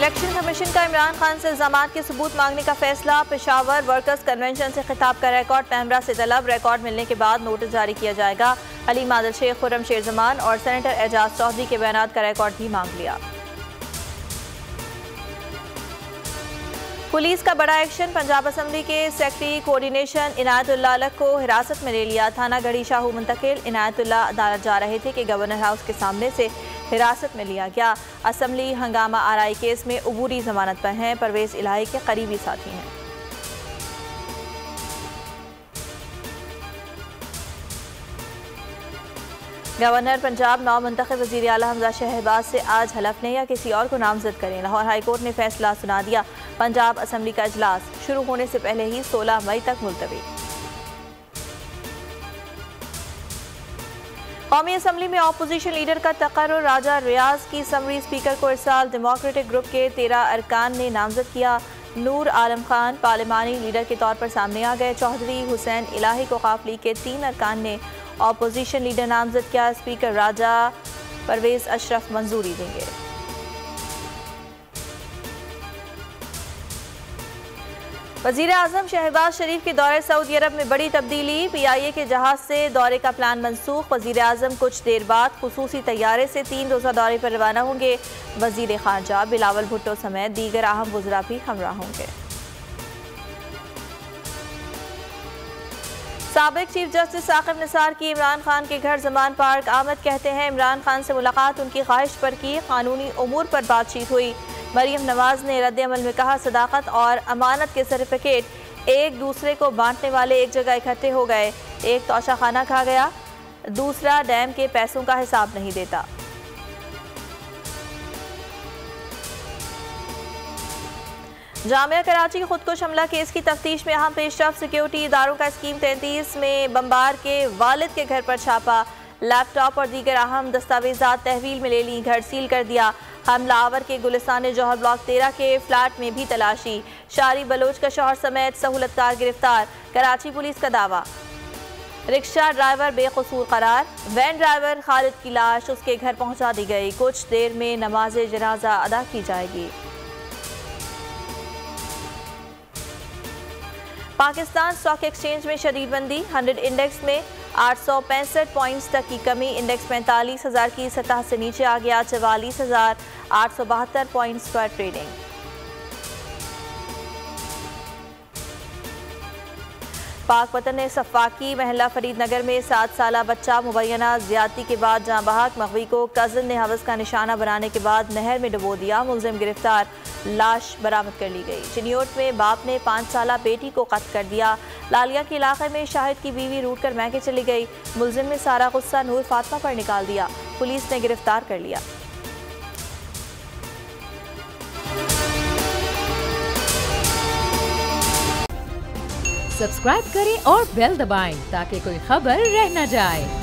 Election commission का इमरान खान से इल्जामात के सबूत मांगने का फैसला। पेशावर वर्कर्स कन्वेंशन से खिताब का रिकॉर्ड पैमरा से तलब। रिकॉर्ड मिलने के बाद नोटिस जारी किया जाएगा। हलीम आदिल शेख, खुर्रम शेर जमान और सेनेटर एजाज चौधरी के बयानात का रिकॉर्ड भी मांग लिया। पुलिस का बड़ा एक्शन। पंजाब असम्बली के सेक्रेटरी कोऑर्डिनेशन इनायतुल्लाह अलग को हिरासत में ले लिया। थाना गढ़ी शाहू मुंतकिल। इनायतुल्लाह अदालत जा रहे थे कि गवर्नर हाउस के सामने से हिरासत में लिया गया। असम्बली हंगामा आरआई केस में अबूरी जमानत पर हैं। परवेज इलाही के करीबी साथी हैं। गवर्नर पंजाब नौ मुंतखब वज़ीर आला हमजा शहबाज से आज हलफ लें या किसी और को नामजद करें। लाहौर हाई कोर्ट ने फैसला सुना दिया। पंजाब असम्बली का इजलास शुरू होने से पहले ही 16 मई तक मुलतवी। कौमी असम्बली में अपोजिशन लीडर का तकर्रुर। राजा रियाज की समरी स्पीकर को इरसाल। डेमोक्रेटिक ग्रुप के 13 अरकान ने नामजद किया। नूर आलम खान पार्लिमानी लीडर के तौर पर सामने आ गए। चौधरी हुसैन इलाही को काफली के 3 अरकान ने अपोजिशन लीडर नामजद किया। स्पीकर राजा परवेज अशरफ मंजूरी देंगे। वज़ीर आज़म शहबाज शरीफ के दौरे सऊदी अरब में बड़ी तब्दीली। PIA के जहाज से दौरे का प्लान मनसूख। वज़ीर आज़म कुछ देर बाद खुसूसी तैयारे से 3 रोज़ा दौरे पर रवाना होंगे। वज़ीर ख़ारजा बिलावल भुट्टो समेत दीगर अहम वज़रा भी हमरा होंगे। साबिक चीफ जस्टिस साकिब निसार की इमरान खान के घर जमान पार्क आमद। कहते हैं इमरान खान से मुलाकात उनकी ख्वाहिश पर की। कानूनी उमूर पर बातचीत हुई। मरियम नवाज ने रद्द अमल में कहा सदाकत और अमानत के सर्टिफिकेट एक दूसरे को बांटने वाले एक जगह इकट्ठे हो गए। एक तोशा खाना खा गया, दूसरा डैम के पैसों का हिसाब नहीं देता। जामिया कराची खुदकुश हमला केस की तफ्तीश में अहम पेशरफ। सिक्योरिटी इदारों का स्कीम 33 में बम्बार के वालिद के घर पर छापा। लैपटॉप और दीगर अहम दस्तावेजात तहवील में ले ली। घर सील कर दिया। हमलावर के गुलिस्तान जौहर ब्लॉक 13 के फ्लैट में भी तलाशी। शारी बलोच का शौहर समेत सहूलतकार गिरफ्तार। कराची पुलिस का दावा। रिक्शा ड्राइवर बेकसूर करार। वैन ड्राइवर खालिद की लाश उसके घर पहुंचा दी गई। कुछ देर में नमाज जनाजा अदा की जाएगी। पाकिस्तान स्टॉक एक्सचेंज में शदीद मंदी। 100 इंडेक्स में 865 पॉइंट्स तक की कमी। इंडेक्स 45,000 की सतह से नीचे आ गया। 44,872 पॉइंट्स पर ट्रेडिंग। पाक वतन ने सफाकी महल्ला फरीदनगर में 7 साला बच्चा मुबैना ज्यादती के बाद जाँ बहक। मगवी को कजन ने हवस का निशाना बनाने के बाद नहर में डुबो दिया। मुलजिम गिरफ्तार। लाश बरामद कर ली गई। चिन्योट में बाप ने 5 साला बेटी को कत्ल कर दिया। लालिया के इलाके में शाहिद की बीवी रूट कर मैके चली गई। मुलजिम ने सारा गुस्सा नूर फातिमा पर निकाल दिया। पुलिस ने गिरफ्तार कर लिया। सब्सक्राइब करें और बेल दबाएं ताकि कोई खबर रह न जाए।